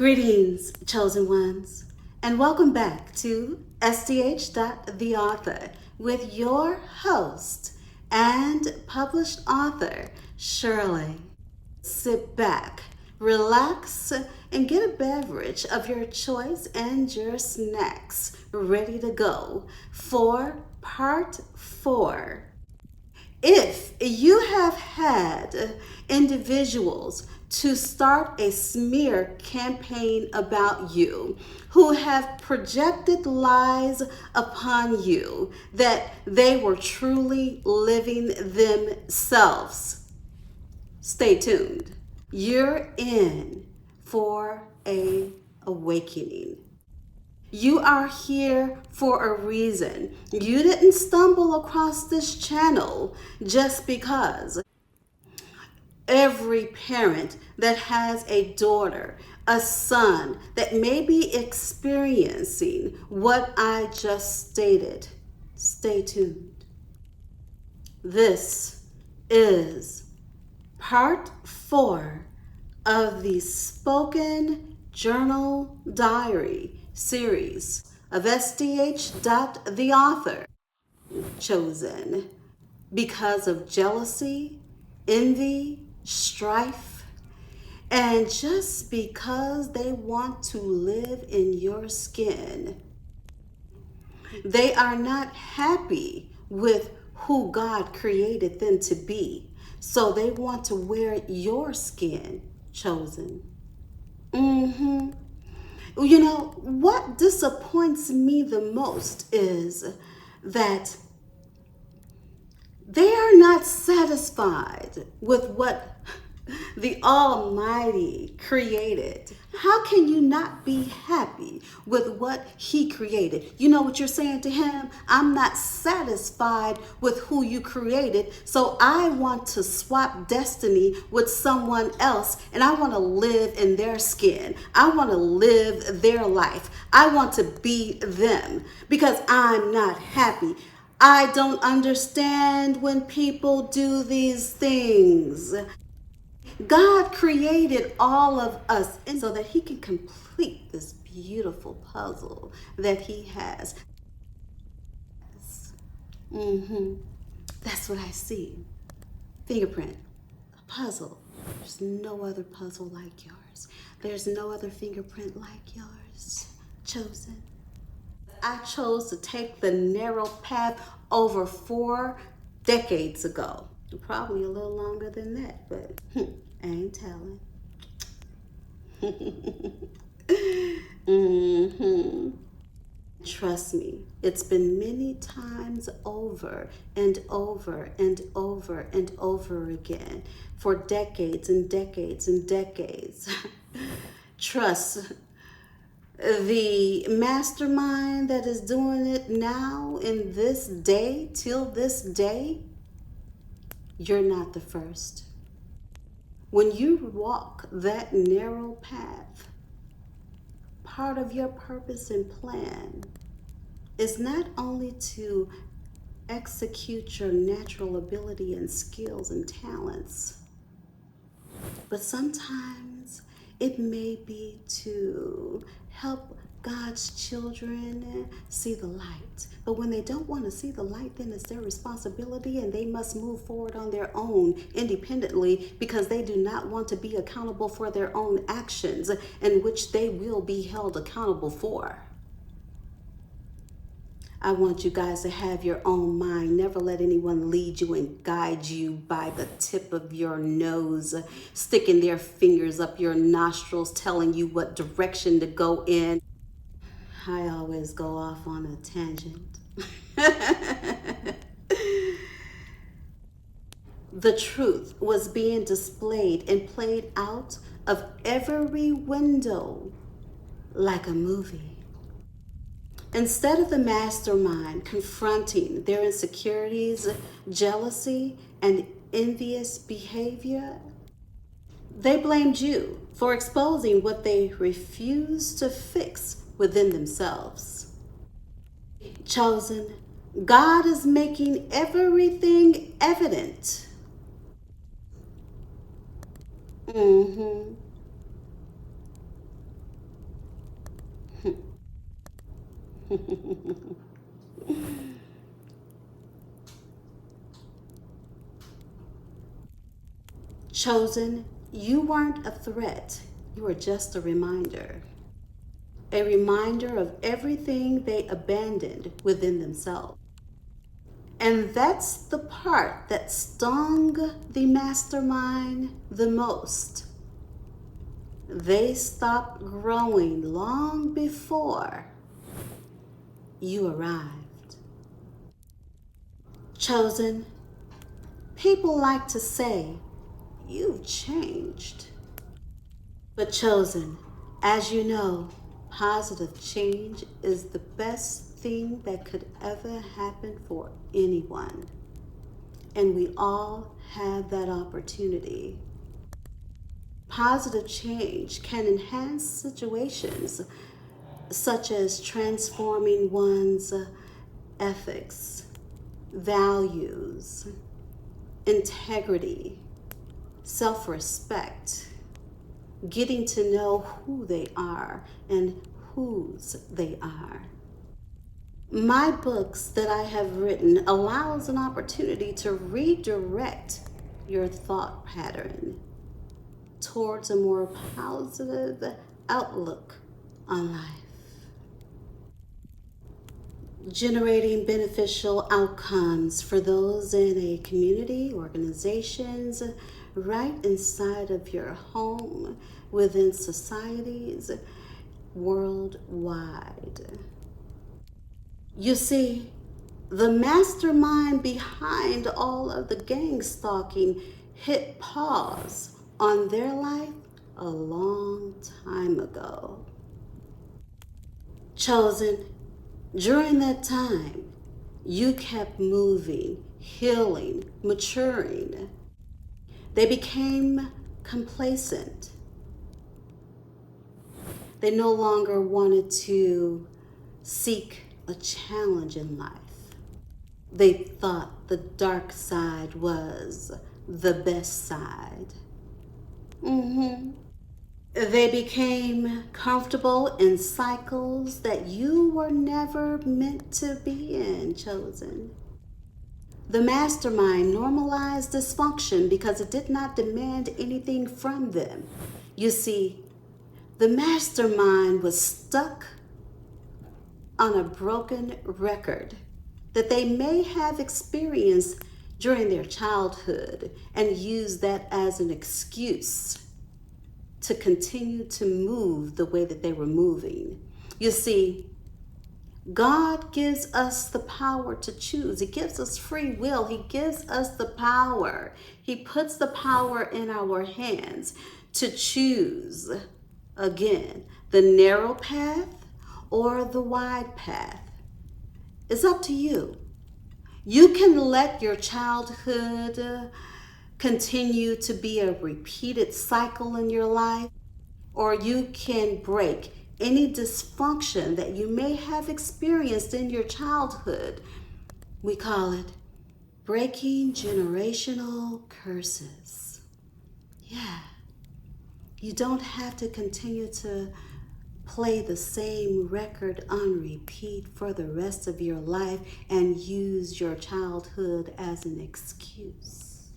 Greetings, chosen ones, and welcome back to SDH.TheAuthor with your host and published author, Shirley. Sit back, relax, and get a beverage of your choice and your snacks ready to go for part 4. If you have had individuals to start a smear campaign about you, who have projected lies upon you that they were truly living themselves, stay tuned. You're in for a awakening. You are here for a reason. You didn't stumble across this channel just because. Every parent that has a daughter, a son that may be experiencing what I just stated, stay tuned. This is part 4 of the Spoken Journal Diary series of SDH.TheAuthor, chosen because of jealousy, envy, strife, and just because they want to live in your skin. They are not happy with who God created them to be, so they want to wear your skin, chosen. You know, what disappoints me the most is that they are not satisfied with what the Almighty created. How can you not be happy with what He created? You know what you're saying to Him? I'm not satisfied with who you created, so I want to swap destiny with someone else, and I want to live in their skin. I want to live their life. I want to be them because I'm not happy. I don't understand when people do these things. God created all of us so that He can complete this beautiful puzzle that He has. That's what I see. Fingerprint, a puzzle. There's no other puzzle like yours. There's no other fingerprint like yours. Chosen. I chose to take the narrow path over 4 decades ago. Probably a little longer than that, but I ain't telling. Trust me, it's been many times over and over and over and over again for decades and decades and decades. Trust the mastermind that is doing it now in this day, till this day, you're not the first. When you walk that narrow path, part of your purpose and plan is not only to execute your natural ability and skills and talents, but sometimes it may be to help God's children see the light. But when they don't want to see the light, then it's their responsibility and they must move forward on their own independently because they do not want to be accountable for their own actions, in which they will be held accountable for. I want you guys to have your own mind. Never let anyone lead you and guide you by the tip of your nose, sticking their fingers up your nostrils, telling you what direction to go in. I always go off on a tangent. The truth was being displayed and played out of every window like a movie. Instead of the mastermind confronting their insecurities, jealousy, and envious behavior, they blamed you for exposing what they refused to fix within themselves. Chosen, God is making everything evident. Chosen, you weren't a threat. You were just a reminder. A reminder of everything they abandoned within themselves. And that's the part that stung the mastermind the most. They stopped growing long before you arrived. Chosen, people like to say, you've changed. But chosen, as you know, positive change is the best thing that could ever happen for anyone. And we all have that opportunity. Positive change can enhance situations such as transforming one's ethics, values, integrity, self-respect, getting to know who they are and whose they are. My books that I have written allows an opportunity to redirect your thought pattern towards a more positive outlook on life, generating beneficial outcomes for those in a community, organizations, right inside of your home, within societies worldwide. You see, the mastermind behind all of the gang stalking hit pause on their life a long time ago. Chosen, during that time, you kept moving, healing, maturing. They became complacent. They no longer wanted to seek a challenge in life. They thought the dark side was the best side. They became comfortable in cycles that you were never meant to be in, chosen. The mastermind normalized dysfunction because it did not demand anything from them. You see, the mastermind was stuck on a broken record that they may have experienced during their childhood and used that as an excuse to continue to move the way that they were moving. You see, God gives us the power to choose. He gives us free will. He gives us the power. He puts the power in our hands to choose, again, the narrow path or the wide path. It's up to you. You can let your childhood continue to be a repeated cycle in your life, or you can break any dysfunction that you may have experienced in your childhood. We call it breaking generational curses. Yeah, you don't have to continue to play the same record on repeat for the rest of your life and use your childhood as an excuse.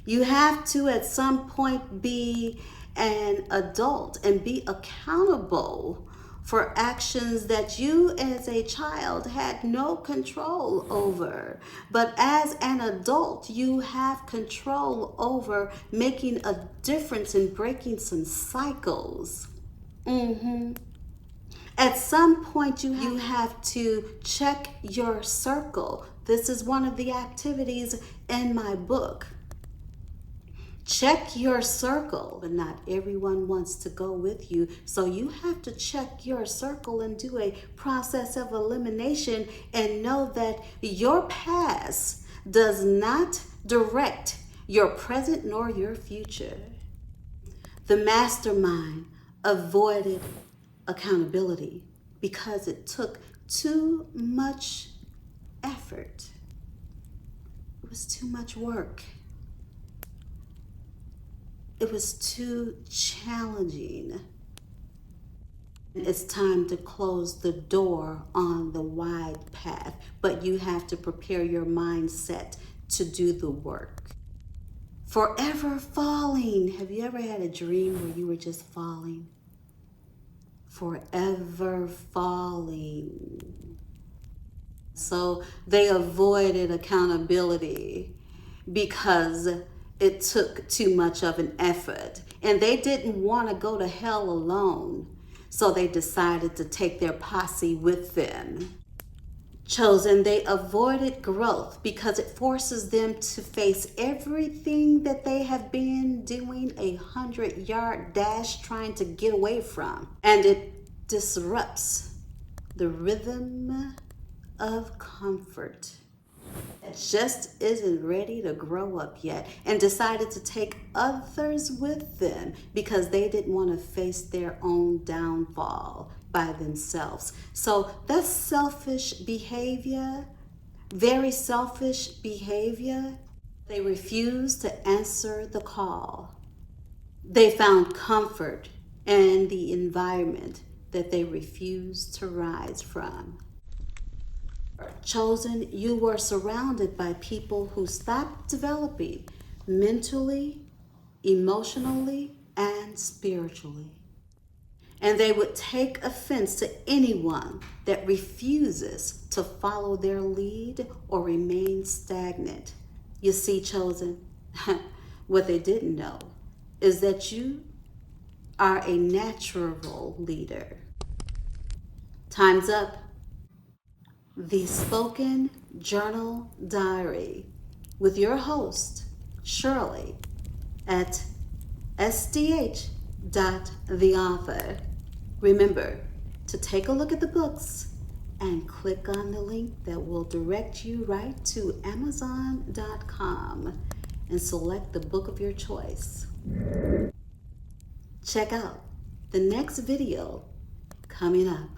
You have to at some point be an adult and be accountable for actions that you as a child had no control over. But as an adult, you have control over making a difference in breaking some cycles. At some point, you have to check your circle. This is one of the activities in my book. Check your circle, but not everyone wants to go with you. So you have to check your circle and do a process of elimination and know that your past does not direct your present nor your future. The mastermind avoided accountability because it took too much effort. It was too much work. It was too challenging. It's time to close the door on the wide path, but you have to prepare your mindset to do the work. Forever falling. Have you ever had a dream where you were just falling? Forever falling. So they avoided accountability because it took too much of an effort, and they didn't want to go to hell alone. So they decided to take their posse with them. Chosen, they avoided growth because it forces them to face everything that they have been doing a 100-yard dash trying to get away from. And it disrupts the rhythm of comfort. It just isn't ready to grow up yet, and decided to take others with them because they didn't want to face their own downfall by themselves. So that's selfish behavior, very selfish behavior. They refused to answer the call. They found comfort in the environment that they refused to rise from. Chosen, you were surrounded by people who stopped developing mentally, emotionally, and spiritually. And they would take offense to anyone that refuses to follow their lead or remain stagnant. You see, Chosen, what they didn't know is that you are a natural leader. Time's up. The Spoken Journal Diary with your host, Shirley, at SDH.TheAuthor. Remember to take a look at the books and click on the link that will direct you right to Amazon.com and select the book of your choice. Check out the next video coming up.